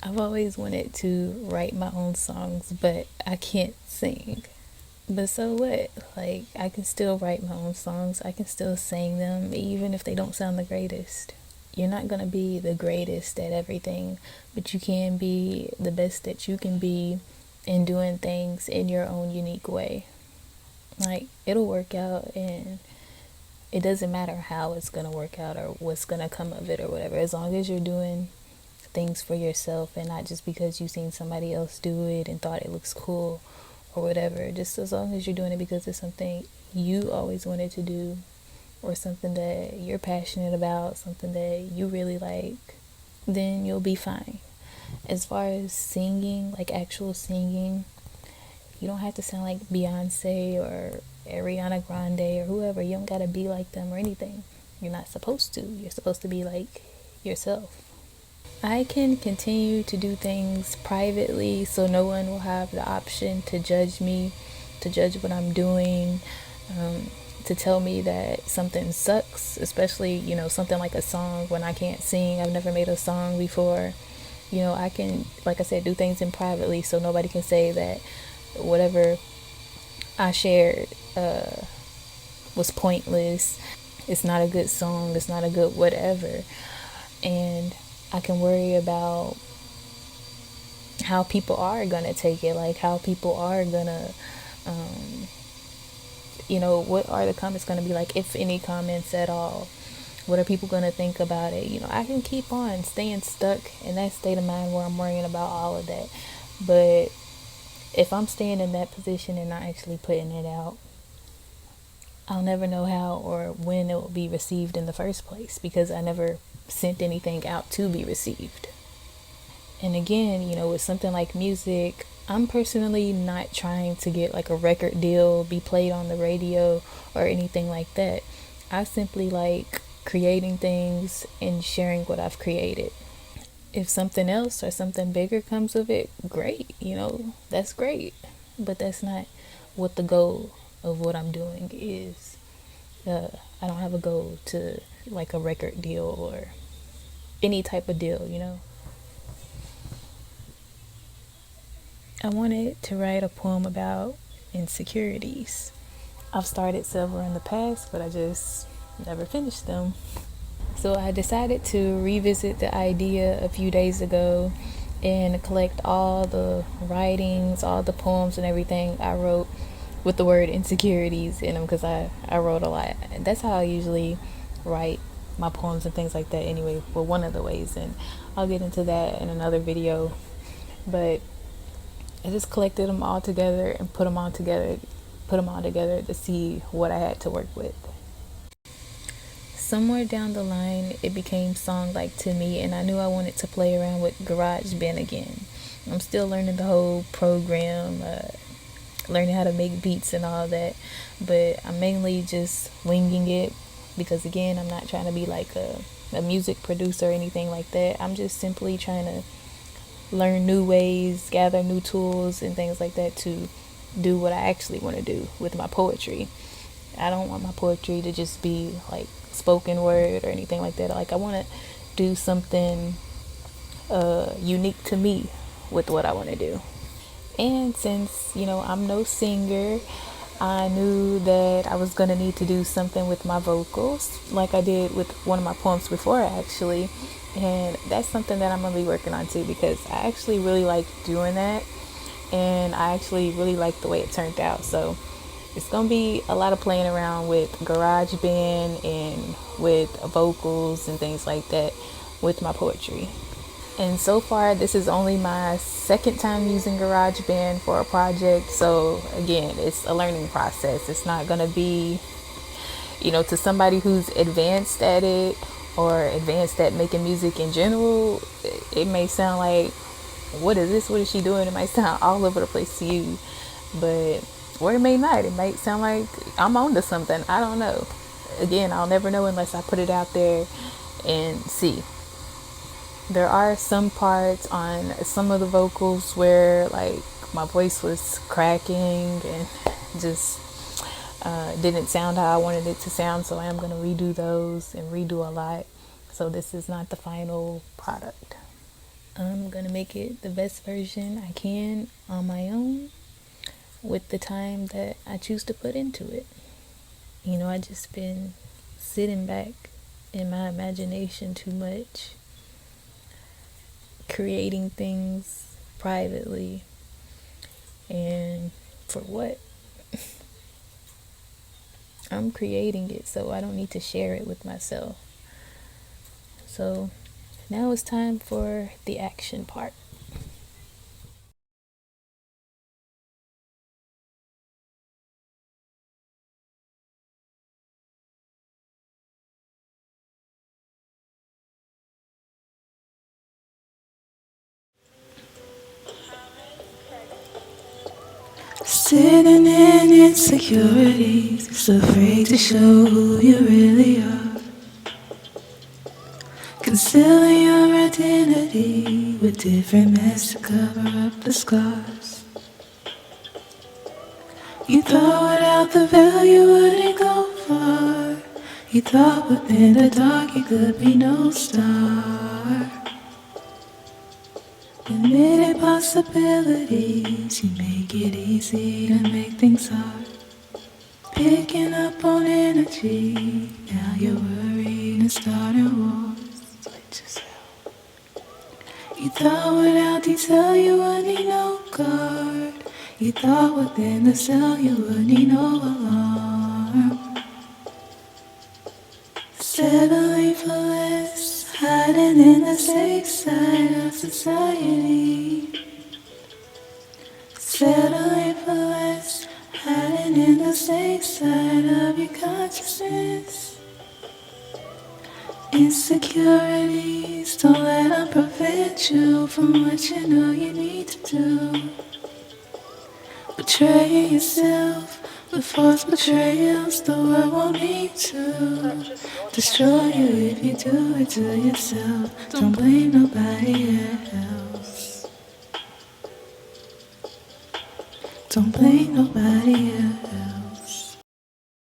I've always wanted to write my own songs, but I can't sing. But so what? Like, I can still write my own songs, I can still sing them, even if they don't sound the greatest. You're not gonna be the greatest at everything, but you can be the best that you can be in doing things in your own unique way. Like, it'll work out, and it doesn't matter how it's gonna work out or what's gonna come of it or whatever, as long as you're doing things for yourself and not just because you've seen somebody else do it and thought it looks cool or whatever. Just as long as you're doing it because it's something you always wanted to do, or something that you're passionate about, something that you really like, then you'll be fine. As far as singing, like actual singing, you don't have to sound like Beyonce or Ariana Grande or whoever. You don't gotta be like them or anything. You're not supposed to. You're supposed to be like yourself. I can continue to do things privately so no one will have the option to judge me, to judge what I'm doing, to tell me that something sucks, especially, something like a song when I can't sing. I've never made a song before. I can, like I said, do things in privately so nobody can say that whatever I shared was pointless. It's not a good song. It's not a good whatever. And I can worry about how people are gonna take it, like how people are gonna, what are the comments gonna be like, if any comments at all. What are people gonna think about it? I can keep on staying stuck in that state of mind where I'm worrying about all of that. But if I'm staying in that position and not actually putting it out, I'll never know how or when it will be received in the first place, because I never sent anything out to be received. And again, with something like music, I'm personally not trying to get like a record deal, be played on the radio, or anything like that. I simply like creating things and sharing what I've created. If something else or something bigger comes of it, great, that's great. But that's not what the goal of what I'm doing is. I don't have a goal to like a record deal or any type of deal. I wanted to write a poem about insecurities. I've started several in the past, but I just never finished them. So I decided to revisit the idea a few days ago and collect all the writings, all the poems and everything I wrote with the word insecurities in them, because I wrote a lot. That's how I usually write my poems and things like that anyway, for one of the ways, and I'll get into that in another video. But I just collected them all together and put them all together to see what I had to work with. Somewhere down the line, it became song-like to me, and I knew I wanted to play around with GarageBand again. I'm still learning the whole program, learning how to make beats and all that, but I'm mainly just winging it, because again, I'm not trying to be like a music producer or anything like that. I'm just simply trying to learn new ways, gather new tools and things like that to do what I actually want to do with my poetry. I don't want my poetry to just be like spoken word or anything like that. Like, I want to do something unique to me with what I want to do. And since, I'm no singer, I knew that I was going to need to do something with my vocals, like I did with one of my poems before, actually. And that's something that I'm going to be working on too, because I actually really like doing that. And I actually really like the way it turned out. So it's going to be a lot of playing around with GarageBand and with vocals and things like that with my poetry. And so far, this is only my second time using GarageBand for a project. So again, it's a learning process. It's not going to be, to somebody who's advanced at it or advanced at making music in general, it may sound like, what is this? What is she doing? It might sound all over the place to you. But, or it may not. It might sound like I'm onto something. I don't know. Again, I'll never know unless I put it out there and see. There are some parts on some of the vocals where like my voice was cracking and just didn't sound how I wanted it to sound, so I am going to redo those and redo a lot. So this is not the final product. I'm gonna make it the best version I can on my own with the time that I choose to put into it. I just been sitting back in my imagination too much, creating things privately. And for what? I'm creating it, so I don't need to share it with myself. So now it's time for the action part. Sitting in insecurities, afraid to show who you really are. Concealing your identity with different masks to cover up the scars. You thought without the veil you wouldn't go far. You thought within the dark you could be no star. Admitted possibilities, you make it easy to make things hard. Picking up on energy, now you're worried and starting wars. With yourself. You thought without detail you would need no guard. You thought within the cell you would need no alarm. Settling for less, hiding in the safe side of society. Settling for less, hiding in the safe side of your consciousness. Insecurities, don't let them prevent you from what you know you need to do. Betraying yourself with false betrayals, the world won't need to destroy you if you do it to yourself. Don't blame nobody else. Don't blame nobody else.